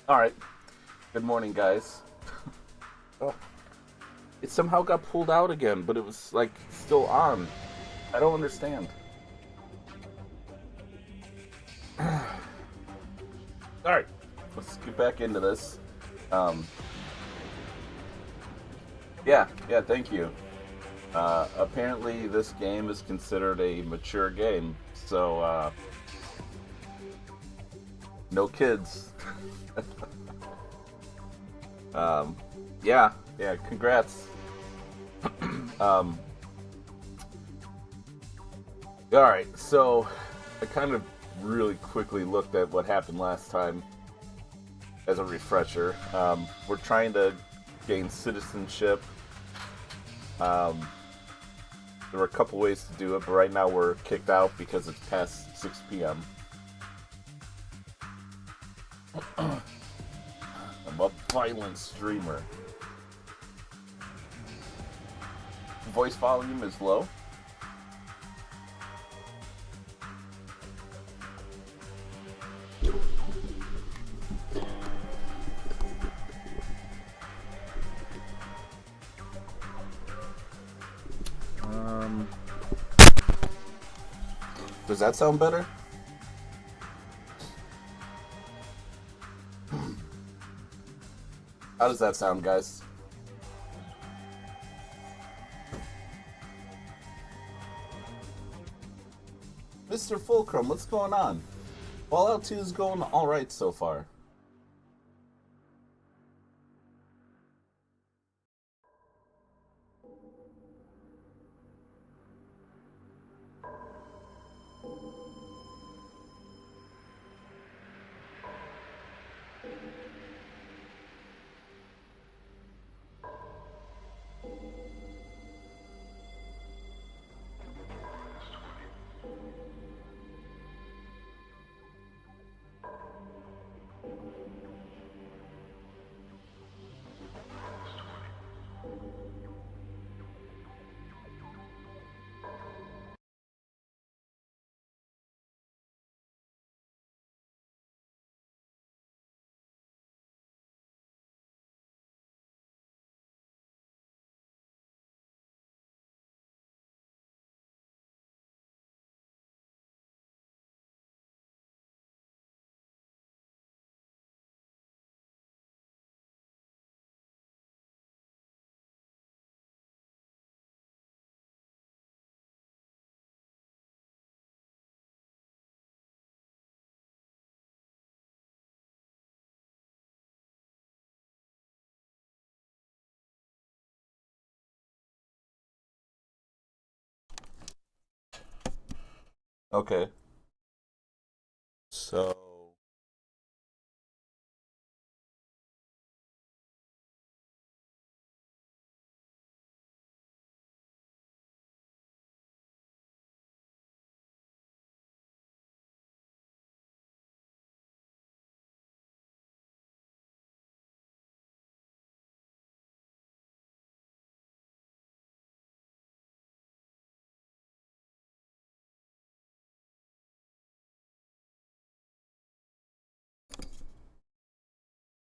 All right. Good morning, guys. Oh, it somehow got pulled out again, but it was like still on. I don't understand. All right, let's get back into this. Um, yeah, thank you. Apparently, this game is considered a mature game, so no kids. Um, yeah, congrats. Um, all right, so I kind of really quickly looked at what happened last time as a refresher. We're trying to gain citizenship. Um, there were a couple ways to do it, but right now we're kicked out because it's past 6 p.m. I'm a violent streamer. Voice volume is low. Um, does that sound better? How does that sound, guys? Mr. Fulcrum, what's going on? Fallout 2 is going alright so far. Okay. So.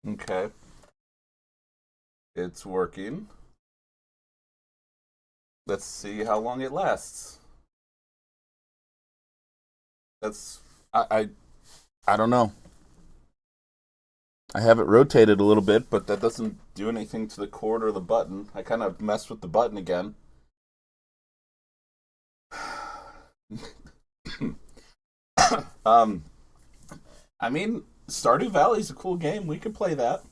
Okay. It's working. Let's see how long it lasts. That's. I don't know. I have it rotated a little bit, but that doesn't do anything to the cord or the button. I kind of messed with the button again. um, I mean, Stardew Valley's a cool game. We could play that.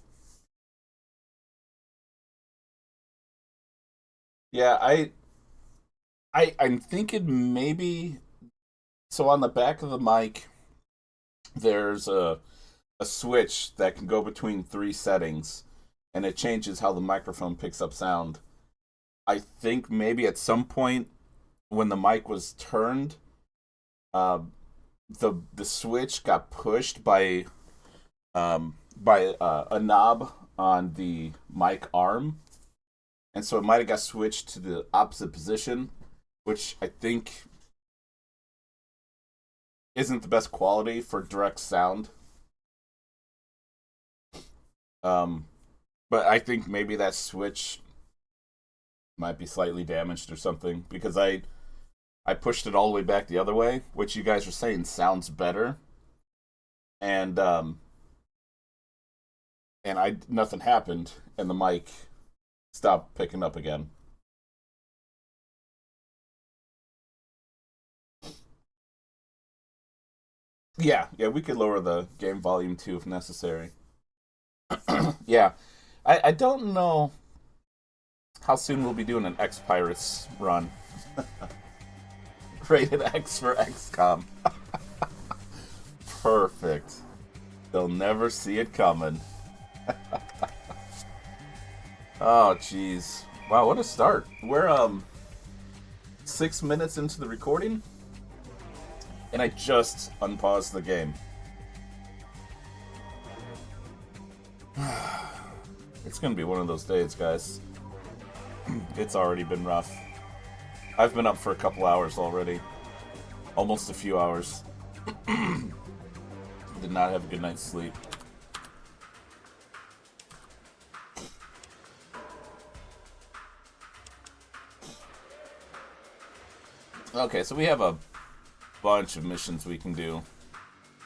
Yeah, I'm thinking maybe. So on the back of the mic, there's a switch that can go between three settings, and it changes how the microphone picks up sound. I think maybe at some point when the mic was turned, uh, the switch got pushed by a knob on the mic arm, and so it might have got switched to the opposite position, which I think isn't the best quality for direct sound. Um, but I think maybe that switch might be slightly damaged or something because I pushed it all the way back the other way, which you guys are saying sounds better, and I nothing happened, and the mic stopped picking up again. Yeah, yeah, we could lower the game volume too if necessary. Yeah, I don't know how soon we'll be doing an X Pirates run. Rated X for XCOM. Perfect. They'll never see it coming. Oh, jeez. Wow, what a start. We're 6 minutes into the recording, and I just unpaused the game. It's gonna be one of those days, guys. It's already been rough. I've been up for a couple hours already. Almost a few hours. Did not have a good night's sleep. Okay, so we have a bunch of missions we can do.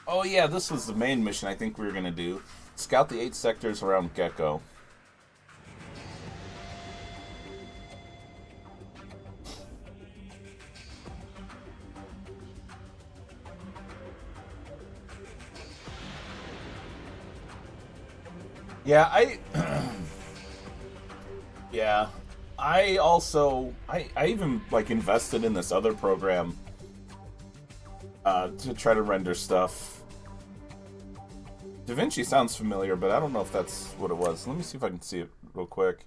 Oh yeah, this was the main mission I think we were gonna do. Scout the 8 sectors around Gecko. Yeah, yeah. I also I even like invested in this other program to try to render stuff. DaVinci sounds familiar, but I don't know if that's what it was. Let me see if I can see it real quick.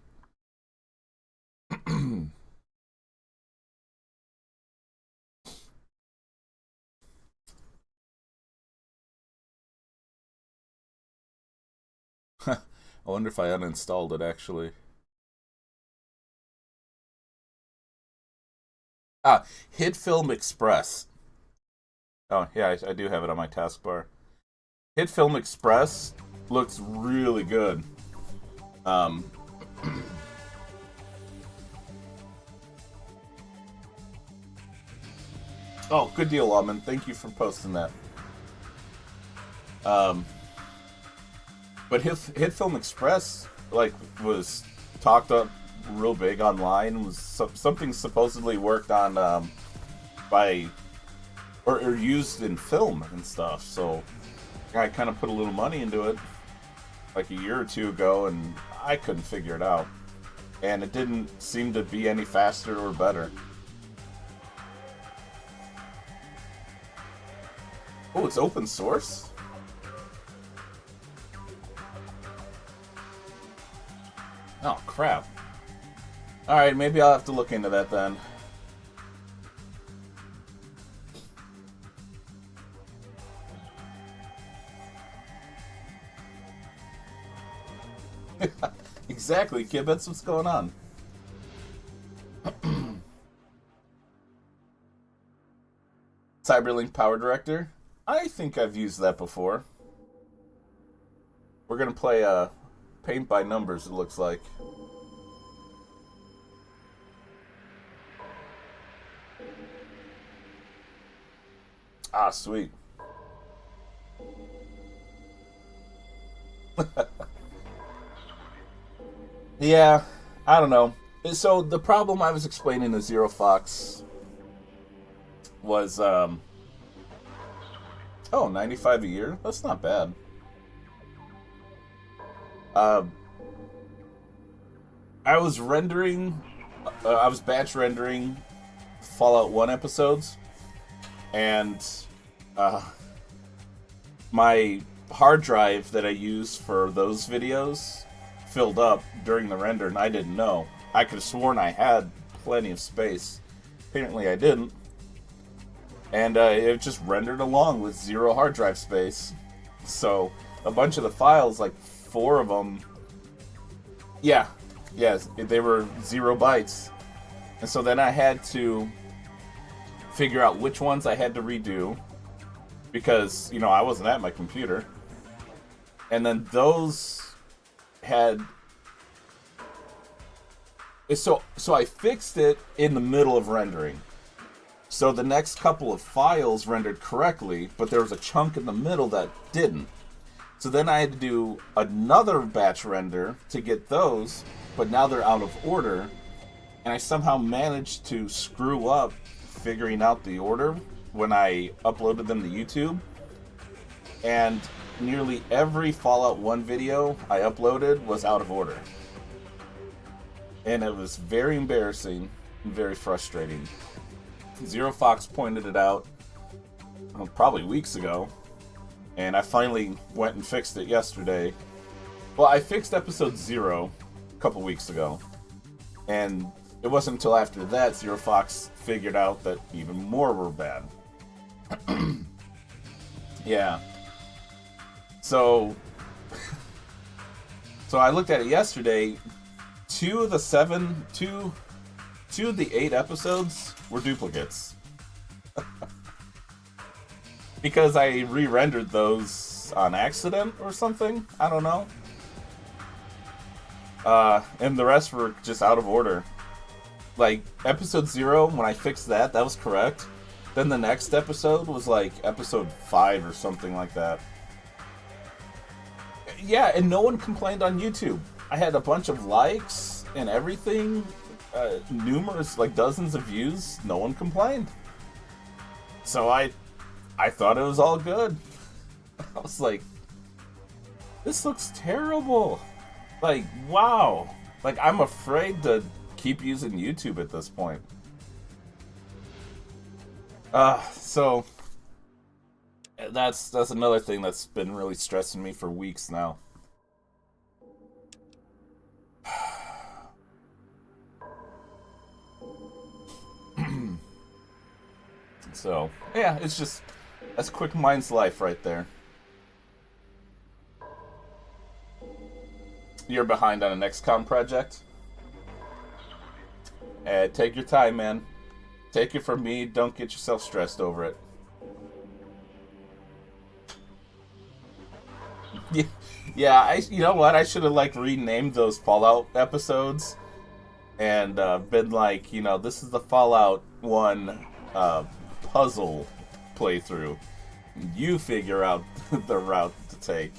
I wonder if I uninstalled it actually. Ah, HitFilm Express. Oh yeah, I do have it on my taskbar. HitFilm Express looks really good. Um, oh, good deal, Lawman. Thank you for posting that. Um, but HitFilm Express like was talked up real big online. Was something supposedly worked on by or used in film and stuff. So I kind of put a little money into it like a year or two ago, and I couldn't figure it out. And it didn't seem to be any faster or better. Oh, it's open source? Oh, crap. Alright, maybe I'll have to look into that then. Exactly, kid. That's what's going on. Cyberlink Power Director. I think I've used that before. We're gonna play Paint by Numbers. It looks like. Ah, sweet. Yeah, I don't know. So the problem I was explaining to Zero Fox was oh, 95 a year. That's not bad. Uh, I was rendering, I was batch rendering Fallout 1 episodes, and uh, my hard drive that I use for those videos filled up during the render, and I didn't know. I could have sworn I had plenty of space. Apparently, I didn't. And it just rendered along with zero hard drive space. So, a bunch of the files, like 4 of them, yeah, yes, they were 0 bytes. And so then I had to figure out which ones I had to redo because, I wasn't at my computer. And then those had so I fixed it in the middle of rendering. So the next couple of files rendered correctly, but there was a chunk in the middle that didn't. So then I had to do another batch render to get those, but now they're out of order. And I somehow managed to screw up figuring out the order when I uploaded them to YouTube. And nearly every Fallout 1 video I uploaded was out of order. And it was very embarrassing and very frustrating. Zero Fox pointed it out probably weeks ago, and I finally went and fixed it yesterday. Well, I fixed episode 0 a couple weeks ago, and it wasn't until after that Zero Fox figured out that even more were bad. Yeah. So I looked at it yesterday. Two of the 8 episodes were duplicates. Because I re-rendered those on accident or something. I don't know. And the rest were just out of order. Like, episode 0, when I fixed that was correct. Then the next episode was like episode 5 or something like that. Yeah, and no one complained on YouTube. I had a bunch of likes and everything. Numerous, like dozens of views. No one complained. So I thought it was all good. I was like, this looks terrible. Like, wow. Like, I'm afraid to keep using YouTube at this point. So that's another thing that's been really stressing me for weeks now. So, yeah, it's just, that's Quick Mind's life right there. You're behind on an XCOM project? Take your time, man. Take it from me, don't get yourself stressed over it. Yeah, you know what? I should have, like, renamed those Fallout episodes and been like, you know, this is the Fallout 1 puzzle playthrough. You figure out the route to take.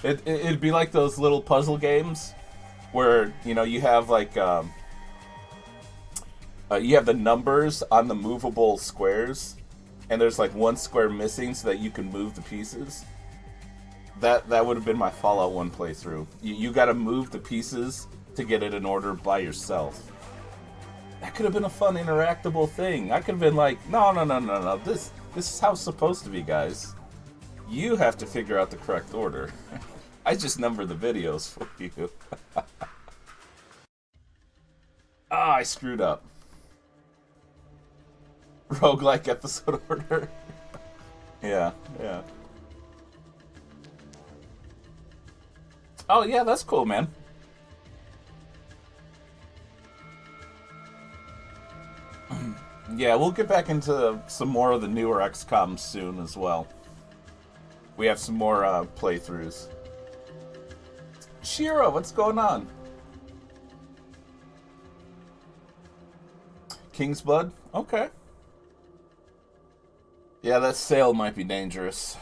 It'd be like those little puzzle games where, you know, you have like you have the numbers on the movable squares, and there's like one square missing so that you can move the pieces. That would have been my Fallout 1 playthrough. You got to move the pieces to get it in order by yourself. That could have been a fun interactable thing. I could have been like, no. This is how it's supposed to be, guys. You have to figure out the correct order. I just number the videos for you. I screwed up. Roguelike episode order. Yeah. Oh, yeah, that's cool, man. Yeah, we'll get back into some more of the newer XCOM soon as well. We have some more playthroughs. Shiro, what's going on? King's Blood? Okay. Yeah, that sail might be dangerous.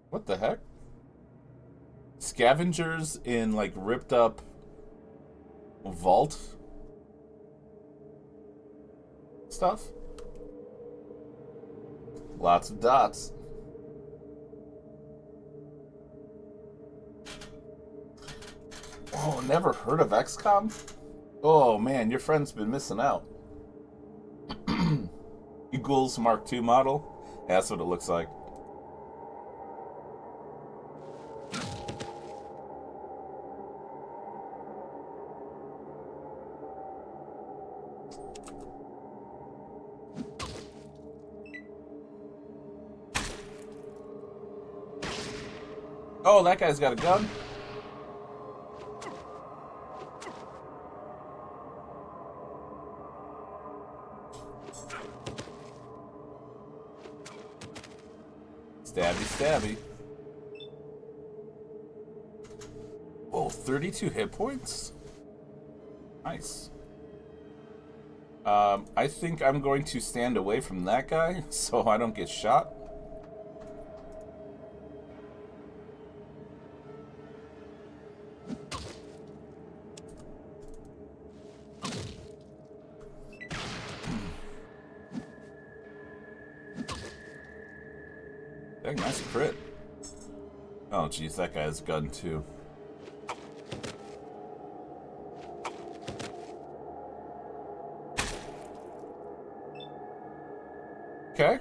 What the heck? Scavengers in, like, ripped up vault stuff? Lots of dots. Oh, never heard of XCOM? Oh man, your friend's been missing out. Eagles Mark II model? Yeah, that's what it looks like. Oh, that guy's got a gun? stabby. Oh, 32 hit points? Nice. I think I'm going to stand away from that guy so I don't get shot. Dang, nice crit. Oh, jeez, that guy has a gun, too. Okay.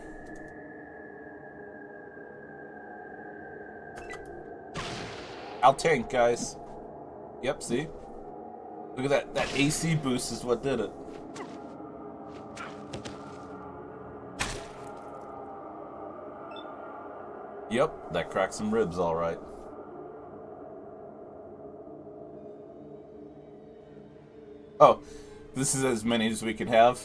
I'll tank, guys. Yep, see? Look at that. That AC boost is what did it. Yep, that cracked some ribs, all right. Oh, this is as many as we can have.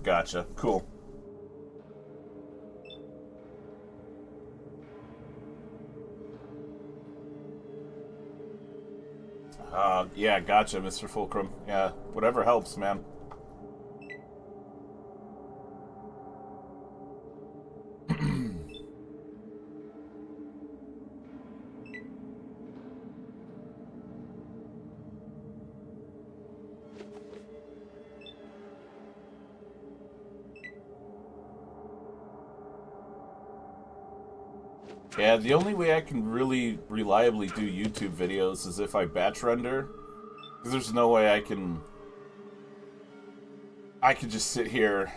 Gotcha. Cool. Yeah, gotcha, Mr. Fulcrum. Yeah, whatever helps, man. Yeah, the only way I can really reliably do YouTube videos is if I batch render. Because there's no way I can just sit here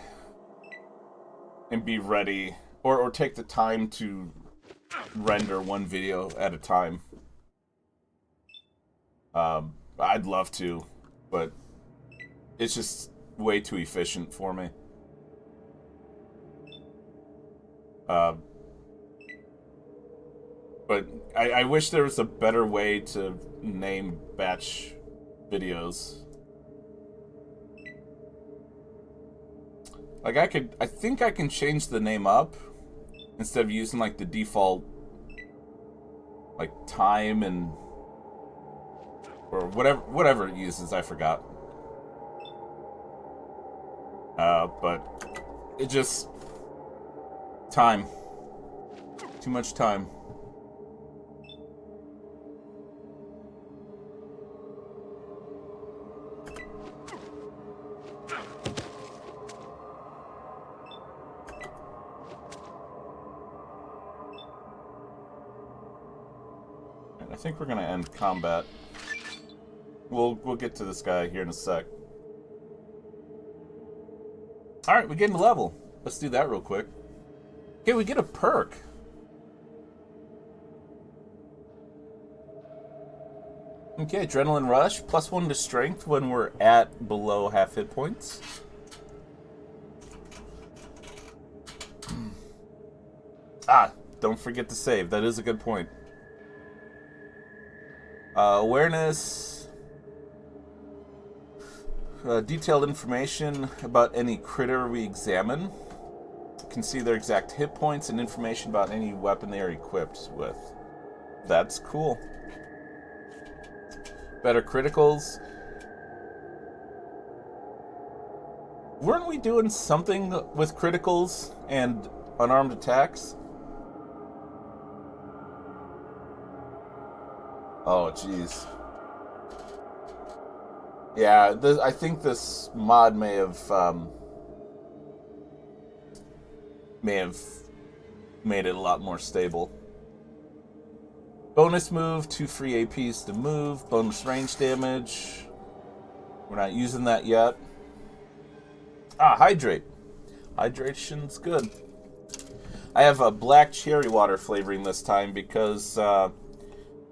and be ready, or take the time to render one video at a time. I'd love to, but it's just way too efficient for me. But I wish there was a better way to name batch videos. Like I think I can change the name up instead of using like the default like time and or whatever it uses, I forgot. But it just time. Too much time. I think we're gonna end combat. We'll get to this guy here in a sec. Alright, we get a level. Let's do that real quick. Okay, we get a perk. Okay, Adrenaline Rush, +1 to strength when we're at below half hit points. Don't forget to save. That is a good point. Awareness. Detailed information about any critter we examine. Can see their exact hit points and information about any weapon they are equipped with. That's cool. Better criticals. Weren't we doing something with criticals and unarmed attacks? Oh, jeez. Yeah, I think this mod may have made it a lot more stable. Bonus move, 2 free APs to move, bonus range damage. We're not using that yet. Hydrate. Hydration's good. I have a black cherry water flavoring this time because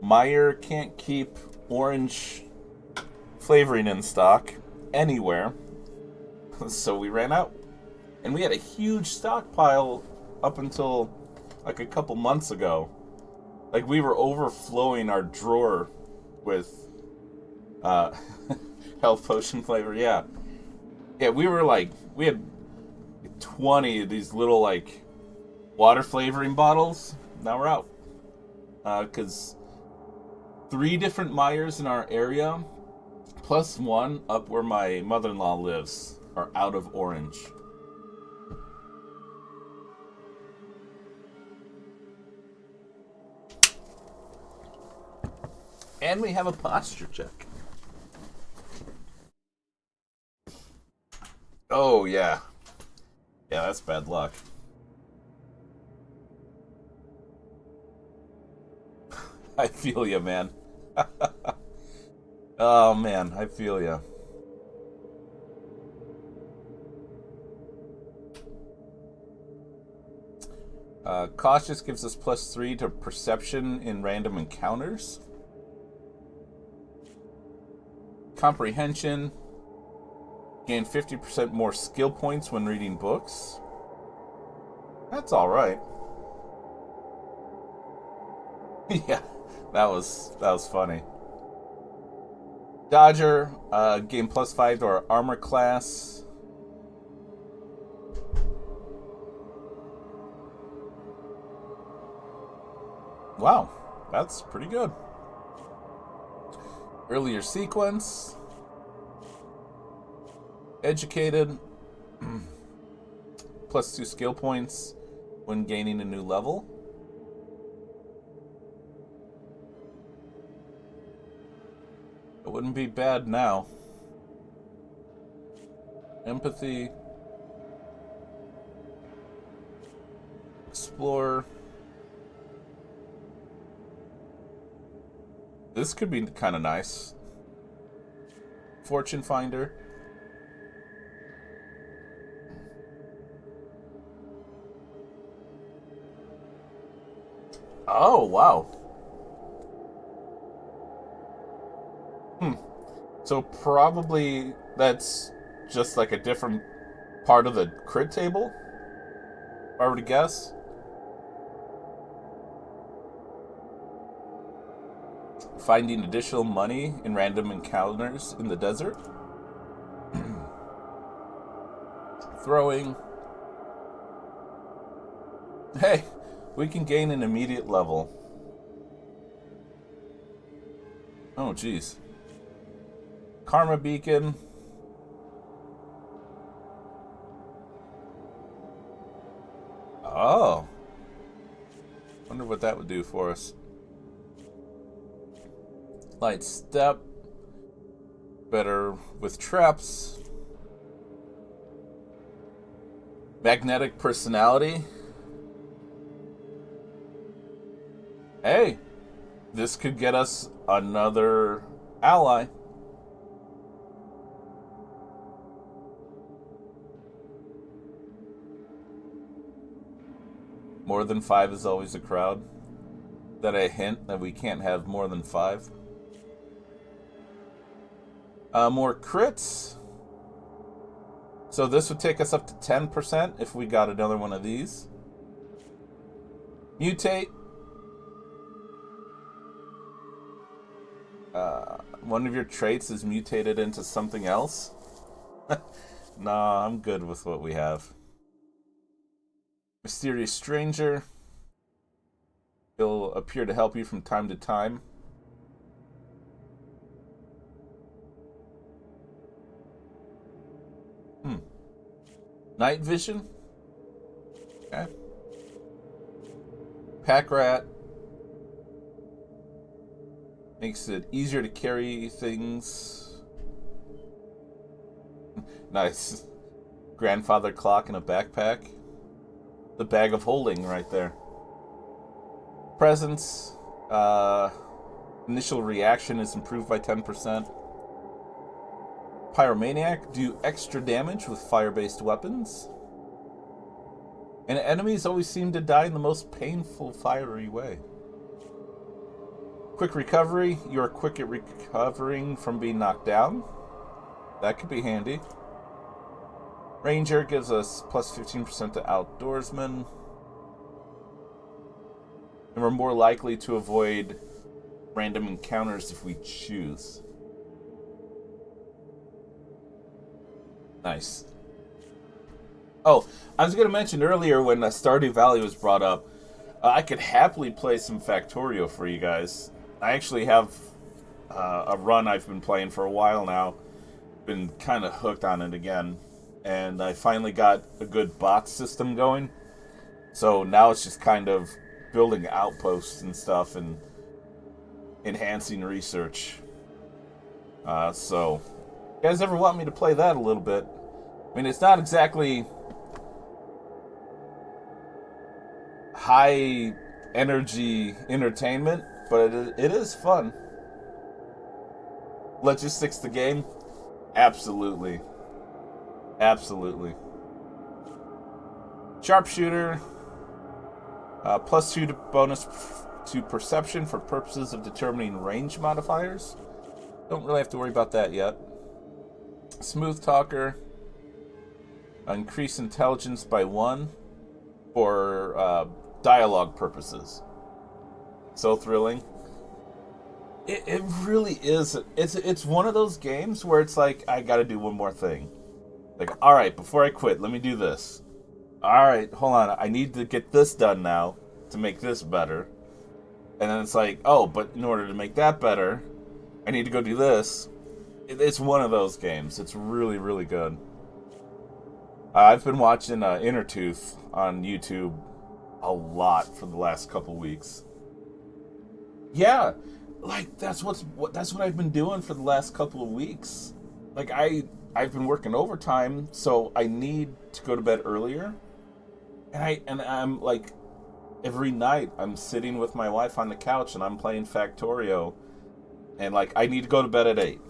Meyer can't keep orange flavoring in stock anywhere. So we ran out. And we had a huge stockpile up until like a couple months ago. Like we were overflowing our drawer with uh, health potion flavor. Yeah, yeah. We had 20 of these little like water flavoring bottles. Now we're out because 3 different Myers in our area, plus 1 up where my mother-in-law lives, are out of orange. And we have a posture check. Oh, yeah. Yeah, that's bad luck. I feel you, man. Oh, man, I feel you. Cautious gives us +3 to perception in random encounters. Comprehension. Gain 50% more skill points when reading books. That's alright. Yeah, that was funny. Dodger, gain +5 to our armor class. Wow, that's pretty good. Earlier sequence. Educated. +2 skill points when gaining a new level. It wouldn't be bad now. Empathy. Explore. This could be kind of nice. Fortune Finder. Oh, wow. So probably that's just like a different part of the crit table, if I were to guess. Finding additional money in random encounters in the desert. Throwing. Hey, we can gain an immediate level. Oh, jeez. Karma Beacon. Oh. Wonder what that would do for us. Light Step. Better with traps. Magnetic Personality. Hey, this could get us another ally. More than 5 is always a crowd. Is that a hint that we can't have more than 5? More crits. So this would take us up to 10% if we got another one of these. Mutate. One of your traits is mutated into something else. Nah, I'm good with what we have. Mysterious Stranger. He'll appear to help you from time to time. Night Vision. Okay. Pack Rat. Makes it easier to carry things. Nice. Grandfather clock in a backpack. The bag of holding right there. Presence. Initial reaction is improved by 10%. Pyromaniac. Do extra damage with fire-based weapons. And enemies always seem to die in the most painful, fiery way. Quick Recovery. You're quick at recovering from being knocked down. That could be handy. Ranger gives us plus 15% to Outdoorsman. and we're more likely to avoid random encounters if we choose. Nice. Oh, I was going to mention earlier when Stardew Valley was brought up, I could happily play some Factorio for you guys. I actually have a run I've been playing for a while now. Been kind of hooked on it again. And I finally got a good bot system going. So now it's just kind of building outposts and stuff and enhancing research. So, you guys ever want me to play that a little bit? I mean, it's not exactly high energy entertainment, but it is fun. Logistics the game? Absolutely. Absolutely. Sharpshooter, +2 to bonus to perception for purposes of determining range modifiers. Don't really have to worry about that yet. Smooth talker, increase intelligence by 1 for dialogue purposes. So thrilling. It really is. It's one of those games where it's like, I gotta do one more thing. Like, alright, before I quit, let me do this. Alright, hold on, I need to get this done now to make this better. And then it's like, oh, but in order to make that better, I need to go do this. It's one of those games. It's really, really good. I've been watching Innertooth on YouTube a lot for the last couple weeks. Yeah, like that's what I've been doing for the last couple of weeks. Like I've been working overtime, so I need to go to bed earlier. And I'm like every night I'm sitting with my wife on the couch and I'm playing Factorio, and like I need to go to bed at 8.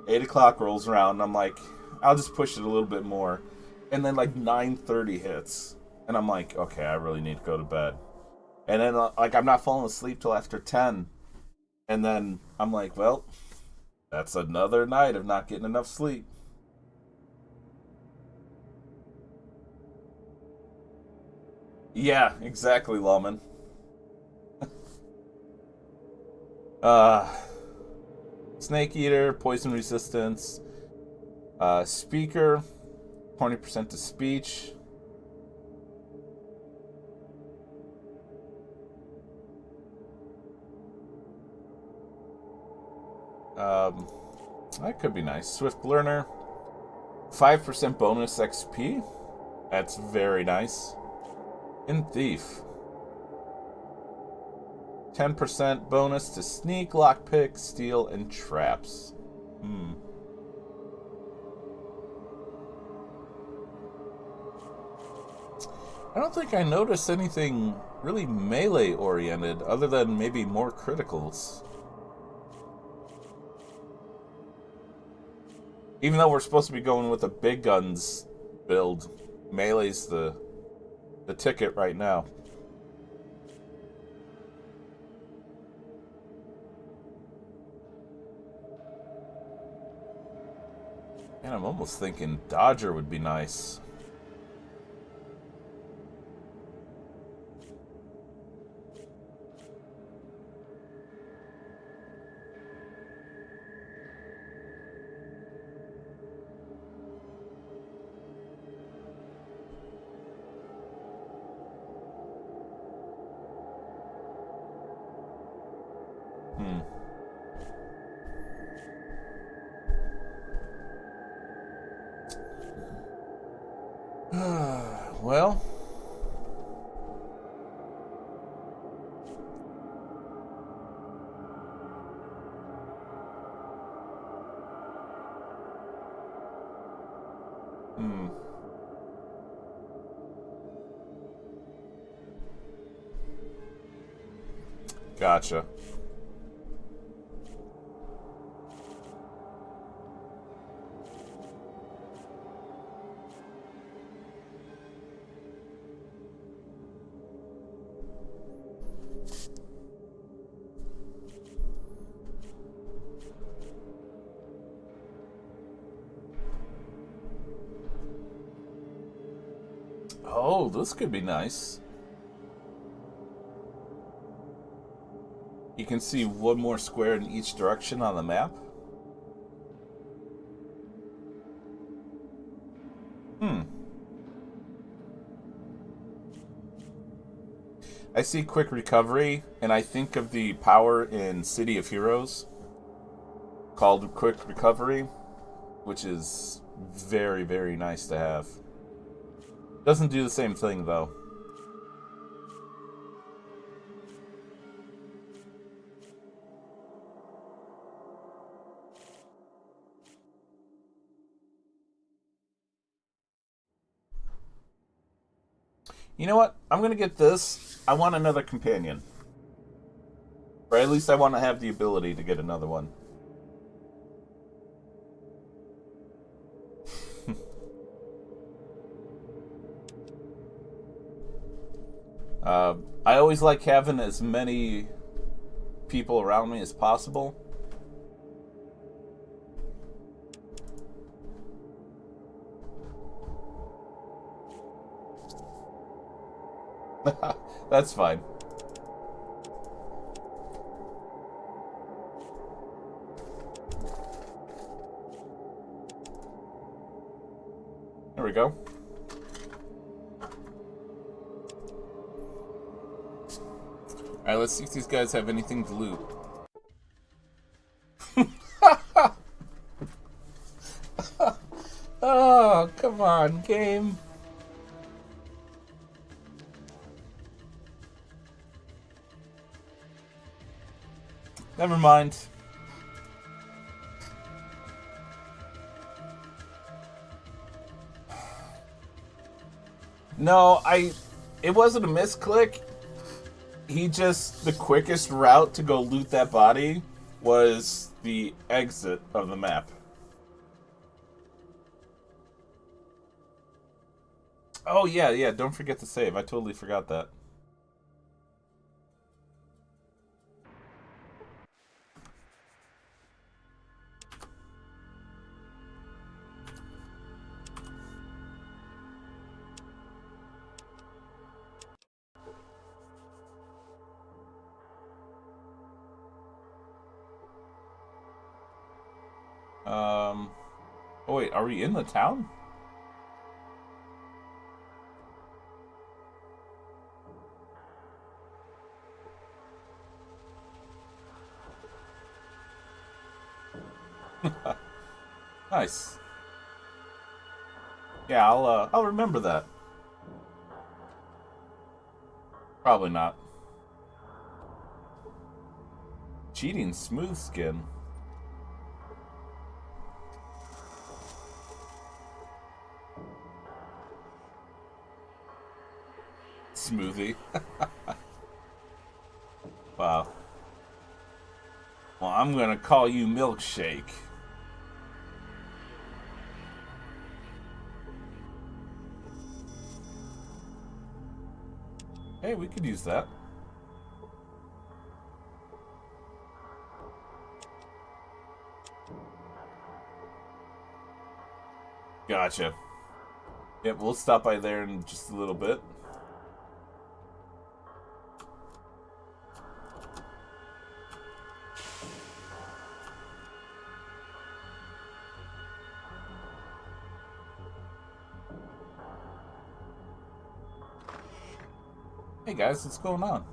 8 o'clock rolls around and I'm like, I'll just push it a little bit more. And then like 9:30 hits and I'm like, okay, I really need to go to bed. And then like I'm not falling asleep till after 10. And then I'm like, well, that's another night of not getting enough sleep. Yeah, exactly, Lawman. Uh, Snake Eater, Poison Resistance, Speaker, 20% to speech. Um, that could be nice. Swift Learner, 5% bonus XP. That's very nice. And Thief, 10% bonus to sneak, lockpick, steal, and traps. I don't think I noticed anything really melee oriented other than maybe more criticals. Even though we're supposed to be going with a big guns build, melee's the ticket right now. And I'm almost thinking Dodger would be nice. Well, gotcha. Oh, this could be nice. You can see one more square in each direction on the map. Hmm. I see quick recovery, and I think of the power in City of Heroes called quick recovery, which is very, very nice to have. Doesn't do the same thing, though. You know what? I'm gonna get this. I want another companion. Or at least I want to have the ability to get another one. uh, I always like having as many people around me as possible. That's fine. There we go. Alright, let's see if these guys have anything to loot. Oh, come on, game. Never mind. No, it wasn't a misclick. The quickest route to go loot that body was the exit of the map. Oh, yeah, don't forget to save. I totally forgot that. Oh wait, are we in the town? Nice. Yeah, I'll remember that. Probably not. Cheating smooth skin. Smoothie. Wow. Well, I'm gonna call you Milkshake. Hey, we could use that. Gotcha. Yep, we'll stop by there in just a little bit. Hey guys, what's going on?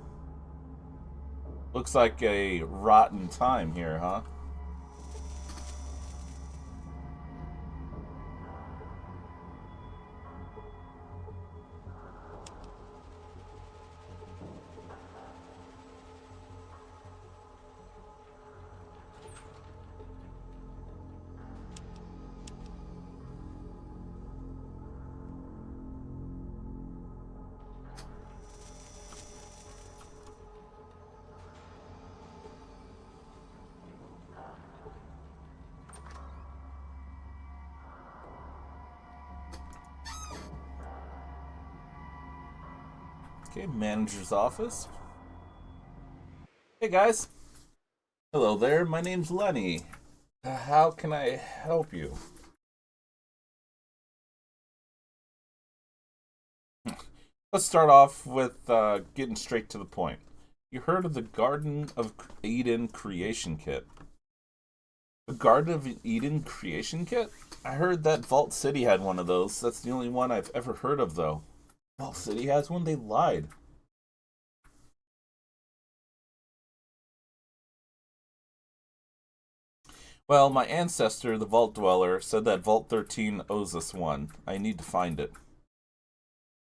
Looks like a rotten time here, huh? Okay, manager's office. Hey guys. Hello there, my name's Lenny. How can I help you? Let's start off with getting straight to the point. You heard of the Garden of Eden creation kit? The Garden of Eden creation kit? I heard that Vault City had one of those. That's the only one I've ever heard of, though. Vault City has one? They lied. Well, my ancestor, the Vault Dweller, said that Vault 13 owes us one. I need to find it.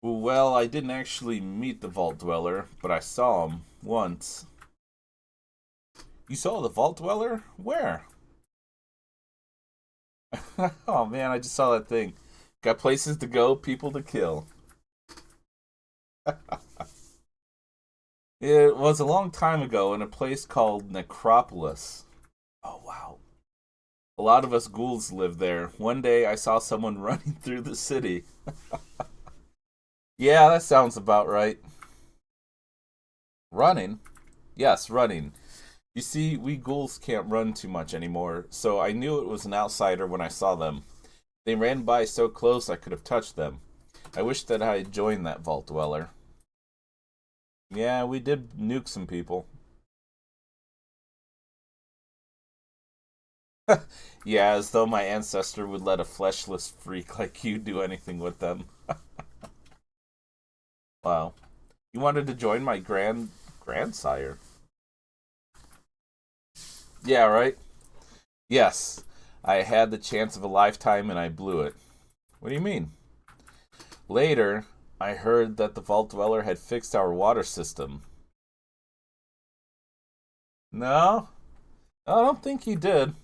Well, I didn't actually meet the Vault Dweller, but I saw him once. You saw the Vault Dweller? Where? Oh man, I just saw that thing. Got places to go, people to kill. It was a long time ago in a place called Necropolis. Oh wow. A lot of us ghouls live there. One day I saw someone running through the city. Yeah, that sounds about right. Running? Yes, running. You see, we ghouls can't run too much anymore, so I knew it was an outsider when I saw them. They ran by so close I could have touched them. I wish that I had joined that Vault Dweller. Yeah, we did nuke some people. Yeah, as though my ancestor would let a fleshless freak like you do anything with them. Wow. You wanted to join my grandsire? Yeah, right? Yes. I had the chance of a lifetime and I blew it. What do you mean? Later, I heard that the Vault Dweller had fixed our water system. No? I don't think he did.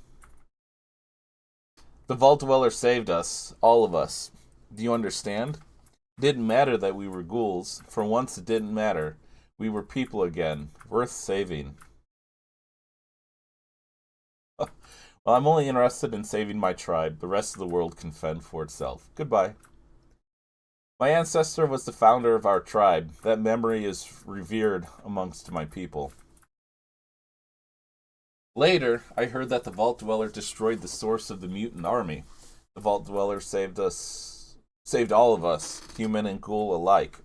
The Vault Dweller saved us, all of us. Do you understand? It didn't matter that we were ghouls. For once, it didn't matter. We were people again, worth saving. Well, I'm only interested in saving my tribe. The rest of the world can fend for itself. Goodbye. My ancestor was the founder of our tribe. That memory is revered amongst my people. Later, I heard that the Vault Dweller destroyed the source of the mutant army. The Vault Dweller saved all of us, human and ghoul alike.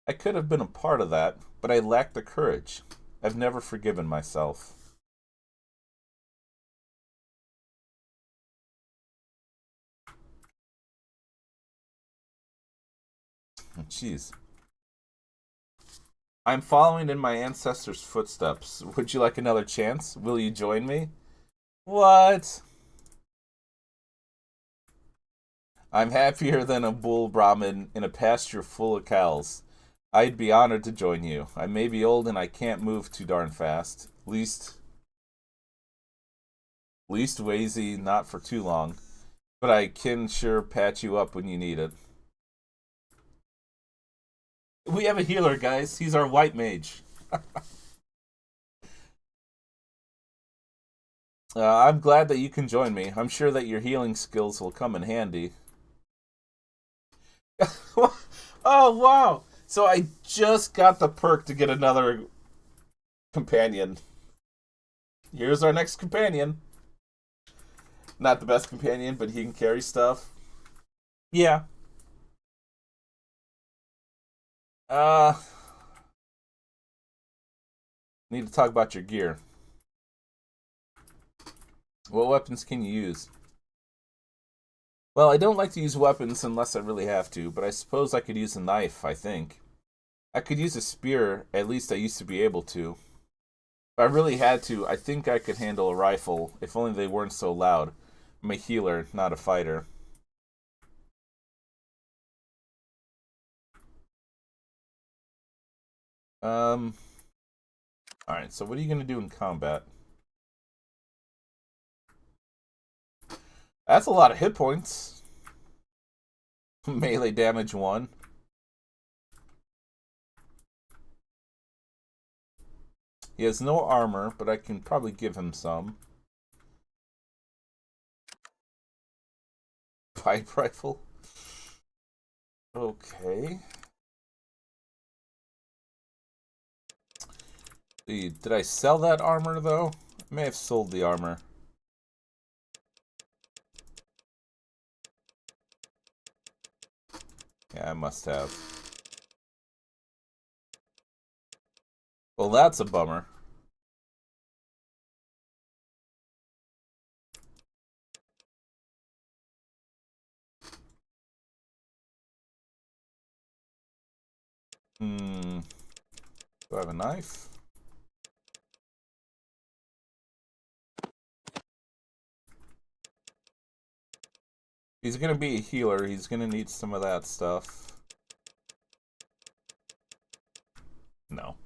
I could have been a part of that, but I lacked the courage. I've never forgiven myself. Jeez. I'm following in my ancestors' footsteps. Would you like another chance? Will you join me? What? I'm happier than a bull Brahmin in a pasture full of cows. I'd be honored to join you. I may be old and I can't move too darn fast. Least wazy, not for too long. But I can sure patch you up when you need it. We have a healer, guys. He's our white mage. I'm glad that you can join me. I'm sure that your healing skills will come in handy. Oh, wow. So I just got the perk to get another companion. Here's our next companion. Not the best companion, but he can carry stuff. Yeah. Uh, Need to talk about your gear. What weapons can you use? Well, I don't like to use weapons unless I really have to, but I suppose I could use a knife, I think. I could use a spear, at least I used to be able to. If I really had to, I think I could handle a rifle, if only they weren't so loud. I'm a healer, not a fighter. Um, alright, so what are you gonna do in combat? That's a lot of hit points. Melee damage 1. He has no armor, but I can probably give him some. Pipe rifle. Okay. Did I sell that armor, though? I may have sold the armor. Yeah, I must have. Well, that's a bummer. Hmm. Do I have a knife? He's gonna be a healer. He's gonna need some of that stuff. No.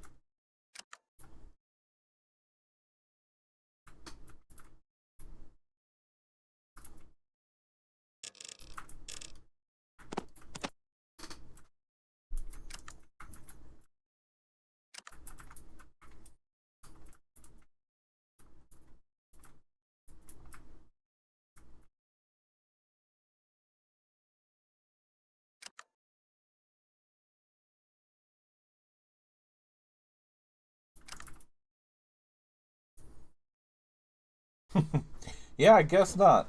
Yeah, I guess not.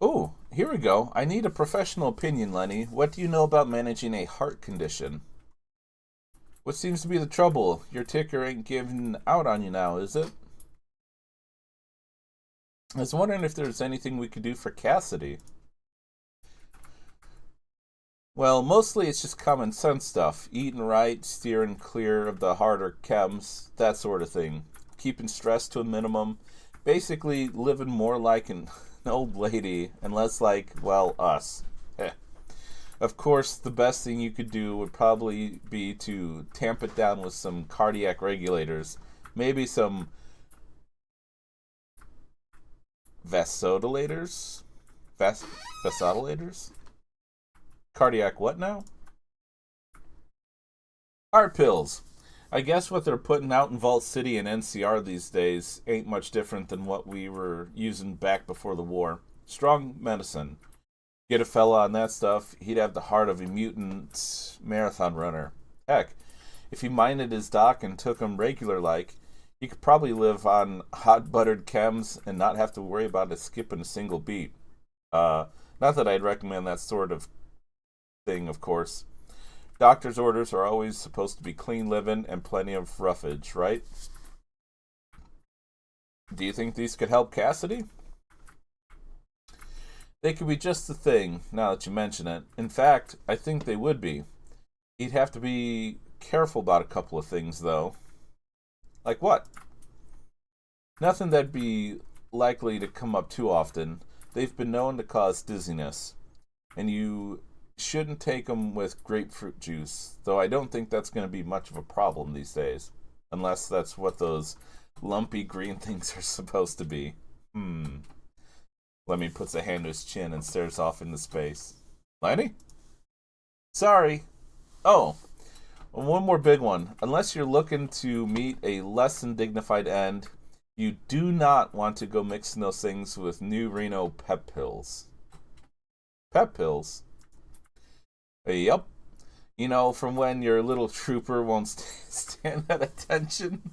Oh, here we go. I need a professional opinion, Lenny. What do you know about managing a heart condition? What seems to be the trouble? Your ticker ain't giving out on you now, is it? I was wondering if there's anything we could do for Cassidy. Well, mostly it's just common sense stuff. Eating right, steering clear of the harder chems, that sort of thing. Keeping stress to a minimum. Basically, living more like an old lady and less like, well, us. Heh. Of course, the best thing you could do would probably be to tamp it down with some cardiac regulators. Maybe some vasodilators? Vasodilators? Cardiac what now? Heart pills. I guess what they're putting out in Vault City and NCR these days ain't much different than what we were using back before the war. Strong medicine. Get a fella on that stuff, he'd have the heart of a mutant marathon runner. Heck, if he minded his doc and took 'em regular like, he could probably live on hot buttered chems and not have to worry about it skipping a single beat. Uh, Not that I'd recommend that sort of thing, of course. Doctor's orders are always supposed to be clean living and plenty of roughage, right? Do you think these could help Cassidy? They could be just the thing, now that you mention it. In fact, I think they would be. He'd have to be careful about a couple of things, though. Like what? Nothing that'd be likely to come up too often. They've been known to cause dizziness. And you shouldn't take them with grapefruit juice, though I don't think that's going to be much of a problem these days. Unless that's what those lumpy green things are supposed to be. Hmm. Lemmy puts a hand to his chin and stares off into space. Lenny? Sorry. Oh, one more big one. Unless you're looking to meet a less than dignified end, you do not want to go mixing those things with new Reno pep pills. Pep pills? Yup. You know, from when your little trooper won't stand at attention.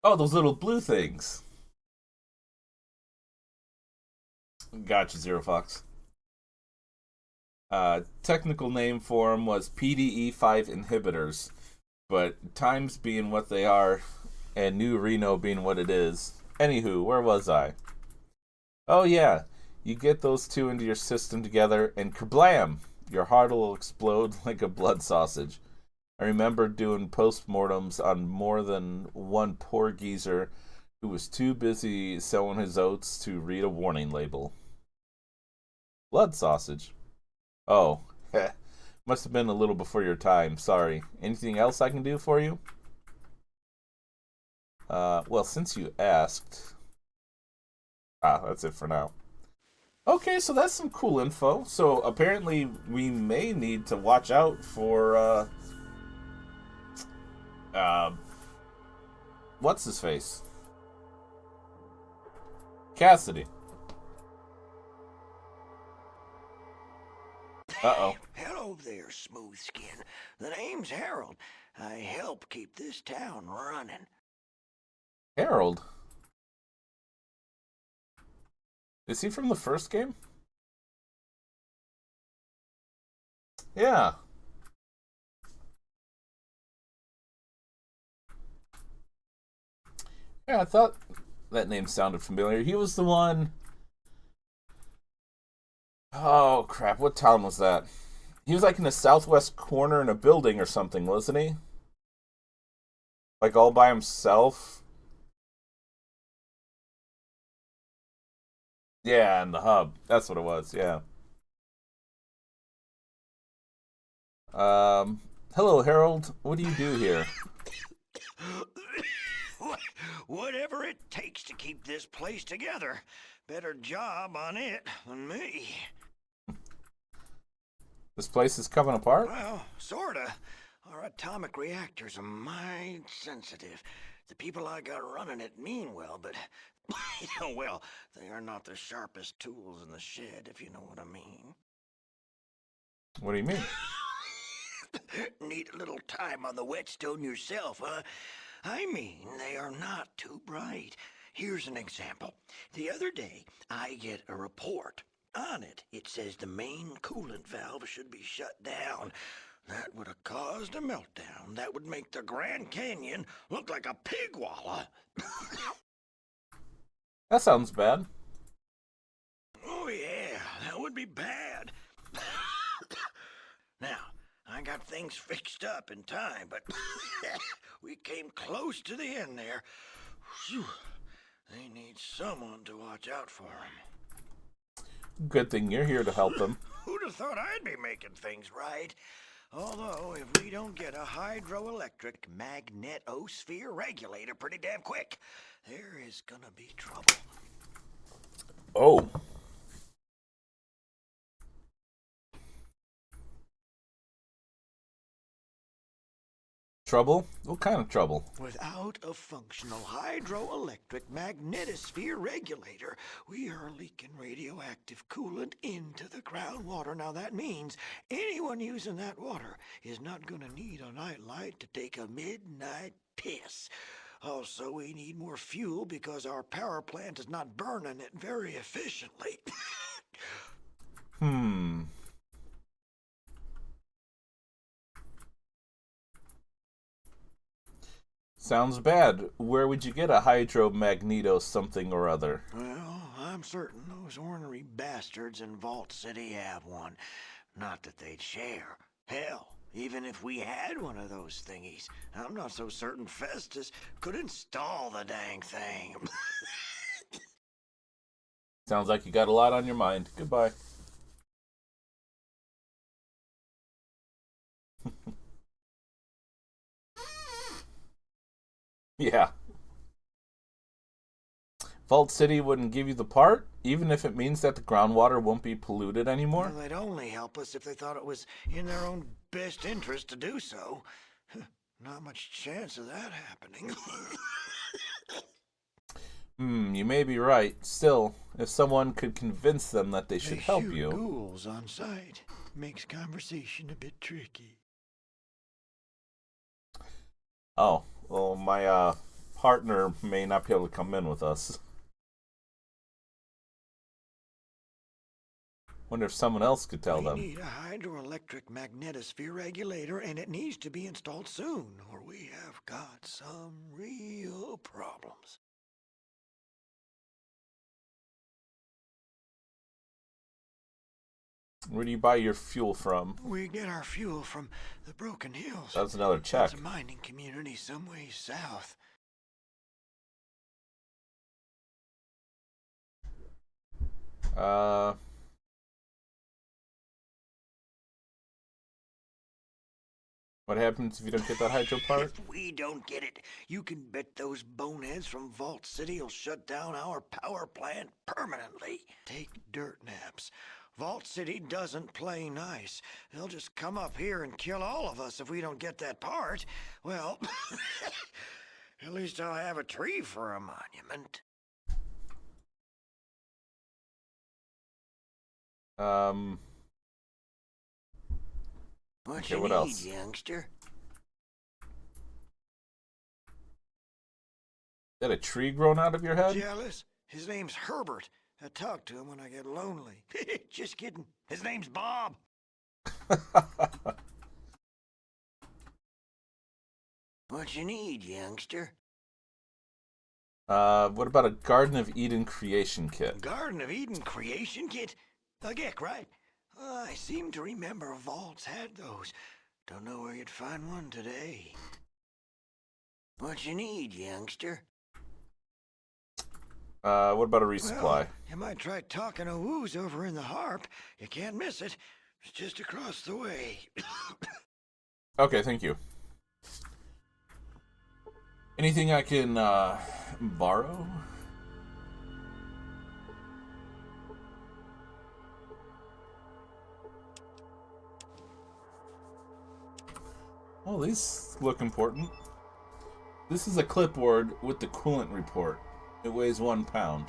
Oh, those little blue things. Gotcha, Zero Fox. Technical name for them was PDE5 inhibitors, but times being what they are, and New Reno being what it is. Anywho, where was I? Oh yeah, you get those two into your system together, and kablam! Your heart will explode like a blood sausage. I remember doing postmortems on more than one poor geezer who was too busy sowing his oats to read a warning label. Blood sausage. Oh, heh. Must have been a little before your time. Sorry. Anything else I can do for you? Well, since you asked, that's it for now. Okay, so that's some cool info. So apparently, we may need to watch out for uh, what's his face, Cassidy. Uh oh. Hello there, Smooth Skin. The name's Harold. I help keep this town running. Harold. Is he from the first game? Yeah. Yeah, I thought that name sounded familiar. He was the one. Oh, crap. What town was that? He was like in the southwest corner in a building or something, wasn't he? Like all by himself? Yeah, in the hub. That's what it was, yeah. Um, Hello, Harold. What do you do here? Whatever it takes to keep this place together. Better job on it than me. This place is coming apart? Well, sorta. Our atomic reactors are mighty sensitive. The people I got running it mean well, but, well, they are not the sharpest tools in the shed, if you know what I mean. What do you mean? Need a little time on the whetstone yourself, huh? I mean, they are not too bright. Here's an example. The other day, I get a report. On it, it says the main coolant valve should be shut down. That would have caused a meltdown. That would make the Grand Canyon look like a pig walla. That sounds bad. Oh, yeah, that would be bad. Now, I got things fixed up in time, but we came close to the end there. Whew. They need someone to watch out for them. Good thing you're here to help them. Who'd have thought I'd be making things right? Although, if we don't get a hydroelectric magnetosphere regulator pretty damn quick, there is gonna be trouble. Oh. Trouble? What kind of trouble? Without a functional hydroelectric magnetosphere regulator, we are leaking radioactive coolant into the groundwater. Now that means anyone using that water is not gonna need a nightlight to take a midnight piss. Also, we need more fuel because our power plant is not burning it very efficiently. Hmm. Sounds bad. Where would you get a hydromagneto something or other? Well, I'm certain those ornery bastards in Vault City have one. Not that they'd share. Hell, even if we had one of those thingies, I'm not so certain Festus could install the dang thing. Sounds like you got a lot on your mind. Goodbye. Yeah. Vault City wouldn't give you the part, even if it means that the groundwater won't be polluted anymore? Well, they'd only help us if they thought it was in their own best interest to do so. Not much chance of that happening. You may be right. Still, if someone could convince them that they should They help shoot you. ghouls on sight. Makes conversation a bit tricky. Oh, well, my partner may not be able to come in with us. Wonder if someone else could tell We them. need a hydroelectric magnetosphere regulator, and it needs to be installed soon, or we have got some real problems. Where do you buy your fuel from? We get our fuel from the Broken Hills. That's another check. It's a mining community some ways south. Uh, what happens if you don't get that hydro part? If we don't get it, you can bet those boneheads from Vault City will shut down our power plant permanently. Take dirt naps. Vault City doesn't play nice. They'll just come up here and kill all of us if we don't get that part. Well, at least I'll have a tree for a monument. What Okay, you what need, else? youngster? Is that a tree grown out of your head? Jealous? His name's Herbert. I talk to him when I get lonely. Just kidding. His name's Bob. What you need, youngster? What about a Garden of Eden creation kit? Garden of Eden creation kit? A geck, right? I seem to remember vaults had those. Don't know where you'd find one today. What you need, youngster? What about a resupply? Well, you might try talking to Woo's over in the Harp. You can't miss it. It's just across the way. Okay, thank you. Anything I can, borrow? Oh, these look important. This is a clipboard with the coolant report. It weighs 1 pound.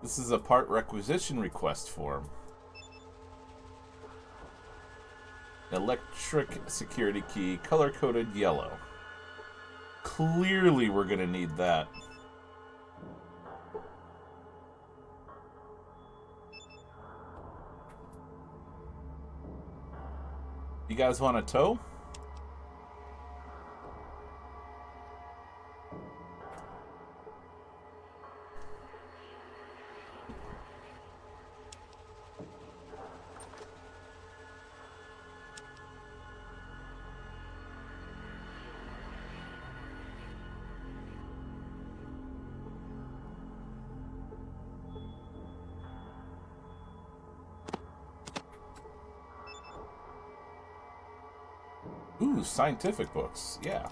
This is a part requisition request form. Electric security key, color-coded yellow. Clearly we're gonna need that. You guys want a tow? Ooh, scientific books. Yeah.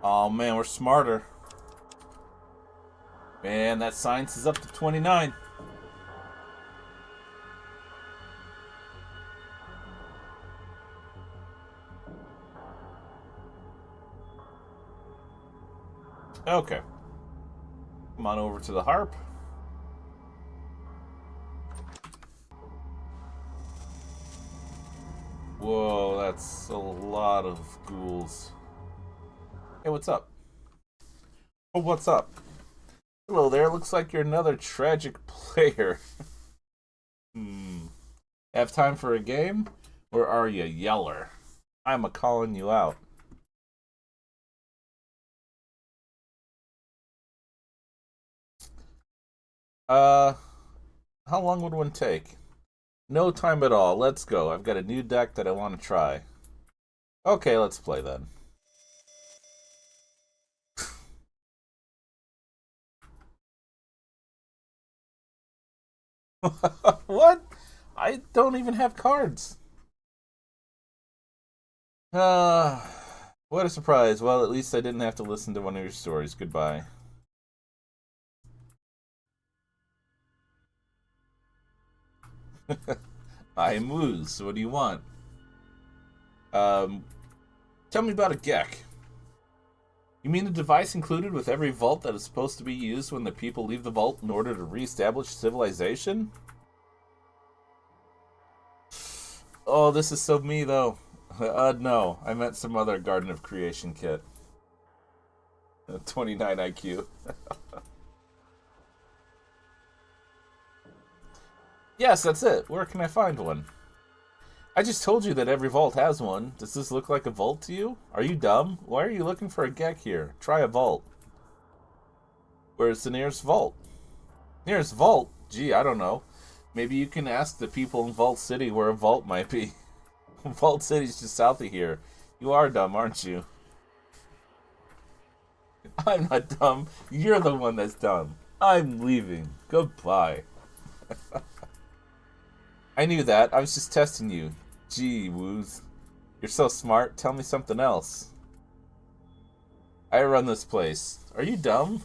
Oh man, we're smarter. Man, that science is up to 29. Okay. Come on over to the harp. Whoa, that's a lot of ghouls. Hey, what's up? Oh, what's up? Hello there, looks like you're another tragic player. Have time for a game? Or are you yeller? I'm a calling you out. How long would one take? No time at all. Let's go. I've got a new deck that I want to try. Okay, let's play then. What? I don't even have cards. What a surprise. Well, at least I didn't have to listen to one of your stories. Goodbye. I'm Wooz. What do you want? Tell me about a Gek. You mean the device included with every vault that is supposed to be used when the people leave the vault in order to reestablish civilization? Oh, this is so me, though. No. I meant some other Garden of Creation kit. 29 IQ. Yes, that's it. Where can I find one? I just told you that every vault has one. Does this look like a vault to you? Are you dumb? Why are you looking for a Gek here? Try a vault. Where's the nearest vault? Nearest vault? Gee, I don't know. Maybe you can ask the people in Vault City where a vault might be. Vault City's just south of here. You are dumb, aren't you? I'm not dumb. You're the one that's dumb. I'm leaving. Goodbye. I knew that. I was just testing you. Gee, Wooz. You're so smart. Tell me something else. I run this place. Are you dumb?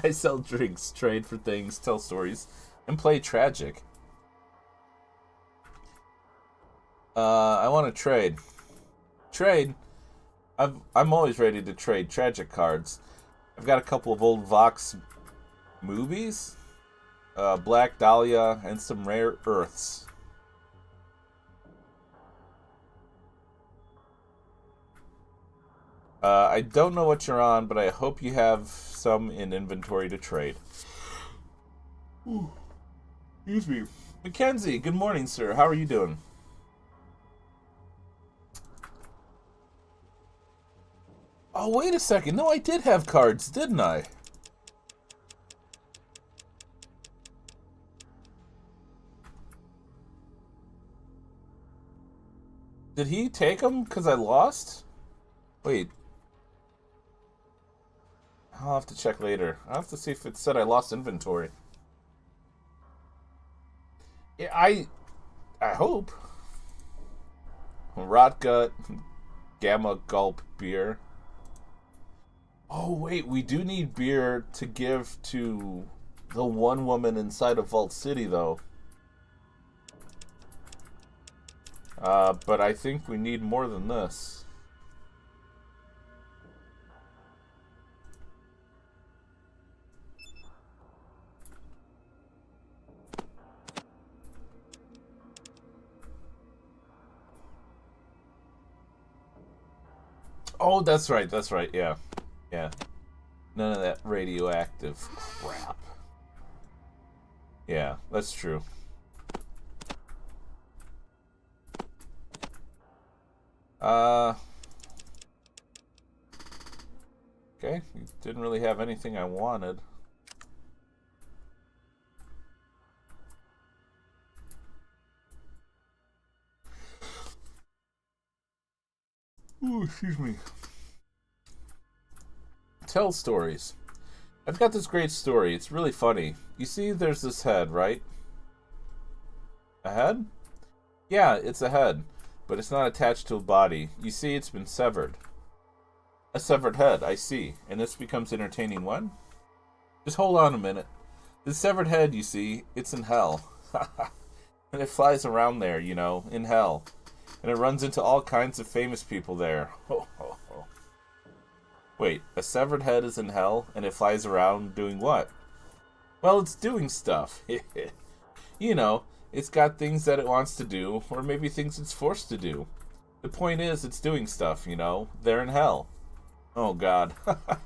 I sell drinks, trade for things, tell stories, and play tragic. I want to trade. Trade? I'm always ready to trade tragic cards. I've got a couple of old Vox movies, Black Dahlia, and some rare earths. I don't know what you're on, but I hope you have some in inventory to trade. Ooh. Excuse me. Mackenzie, good morning, sir. How are you doing? Oh, wait a second. No, I did have cards, didn't I? Did he take them because I lost? Wait. I'll have to check later. I'll have to see if it said I lost inventory. Yeah, I hope. Rotgut, Gamma Gulp beer. Oh, wait, we do need beer to give to the one woman inside of Vault City, though. But I think we need more than this. Oh, that's right, yeah. Yeah. None of that radioactive crap. Yeah, that's true. Okay, didn't really have anything I wanted. Ooh, excuse me. Tell stories. I've got this great story. It's really funny. You see, there's this head, right? A head? Yeah, it's a head, but it's not attached to a body. You see, it's been severed. A severed head, I see. And this becomes entertaining when? Just hold on a minute. This severed head, you see, it's in hell. And it flies around there, you know, in hell. And it runs into all kinds of famous people there. Ho, ho, ho. Wait, a severed head is in hell, and it flies around doing what? Well, it's doing stuff. You know, it's got things that it wants to do, or maybe things it's forced to do. The point is, it's doing stuff, you know. They're in hell. Oh, God.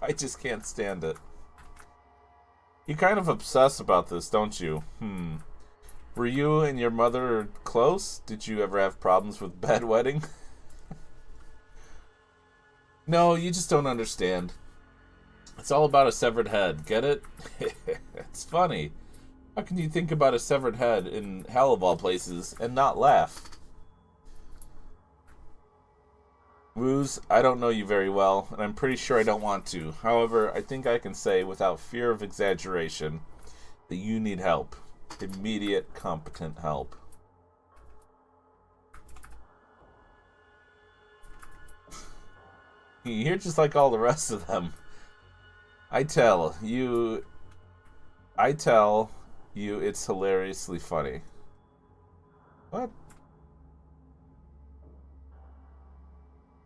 I just can't stand it. You kind of obsess about this, don't you? Were you and your mother close? Did you ever have problems with bedwetting? No, you just don't understand. It's all about a severed head, get it? It's funny. How can you think about a severed head in hell of all places and not laugh? Woos, I don't know you very well, and I'm pretty sure I don't want to. However, I think I can say without fear of exaggeration that you need help. Immediate, competent help. You're just like all the rest of them. I tell you it's hilariously funny. What?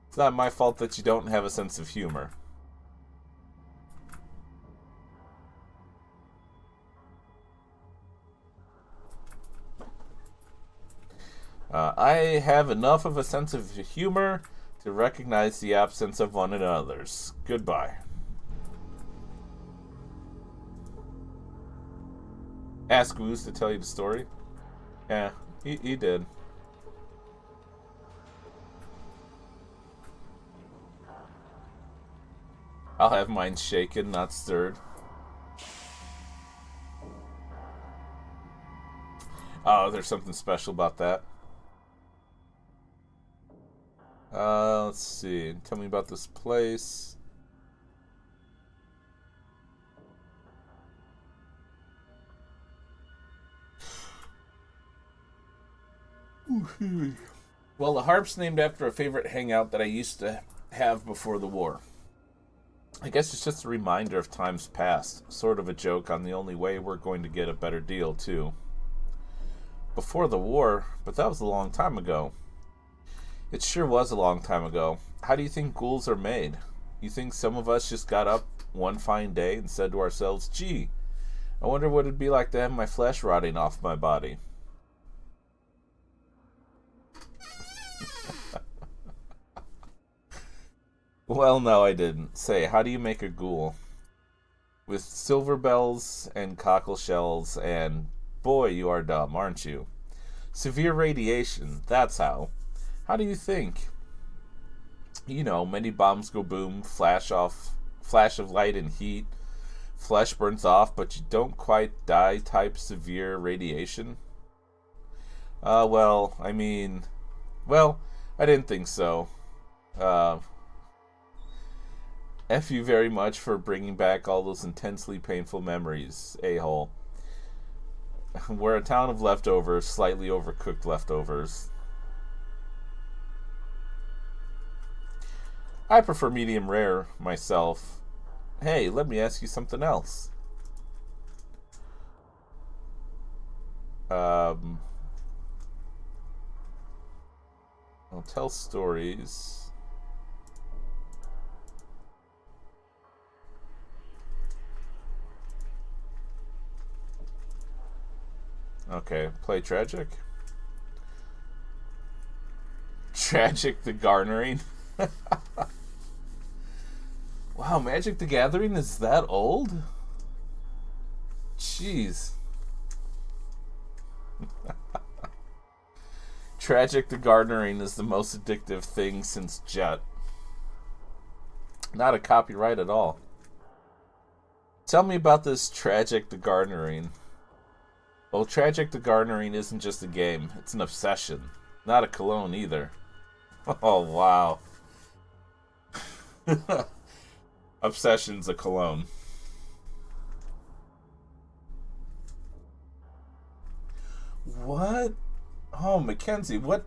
It's not my fault that you don't have a sense of humor. I have enough of a sense of humor to recognize the absence of one another's. Goodbye. Ask Woos to tell you the story. Yeah, he did. I'll have mine shaken, not stirred. Oh, there's something special about that. Let's see. Tell me about this place. Well, the harp's named after a favorite hangout that I used to have before the war. I guess it's just a reminder of times past. Sort of a joke on the only way we're going to get a better deal, too. Before the war, but that was a long time ago. It sure was a long time ago. How do you think ghouls are made? You think some of us just got up one fine day and said to ourselves, gee, I wonder what it'd be like to have my flesh rotting off my body? Well, no, I didn't. Say, how do you make a ghoul? With silver bells and cockle shells and Boy, you are dumb, aren't you? Severe radiation, that's how. How do you think? You know, many bombs go boom, flash of light and heat, flesh burns off, but you don't quite die type severe radiation? Well, I mean, well, I didn't think so. Uh, F you very much for bringing back all those intensely painful memories, a-hole. We're a town of leftovers, slightly overcooked leftovers. I prefer medium rare myself. Hey, let me ask you something else. Um, I'll tell stories. Okay, play Tragic. Tragic the Garnering. Wow, Magic the Gathering is that old? Jeez. Tragic the Garnering is the most addictive thing since Jet. Not a copyright at all. Tell me about this Tragic the Garnering. Well, Tragic the Garnering isn't just a game, it's an obsession. Not a cologne either. Oh, wow. Obsession's a cologne. What? Oh, Mackenzie, what?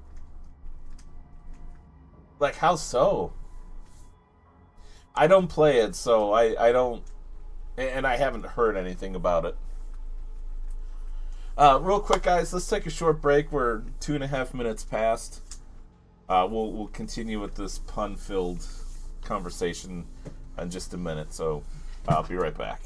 Like, how so? I don't play it, so I don't. And I haven't heard anything about it. Real quick, guys, let's take a short break. We're 2.5 minutes past. We'll continue with this pun-filled conversation in just a minute, so I'll be right back.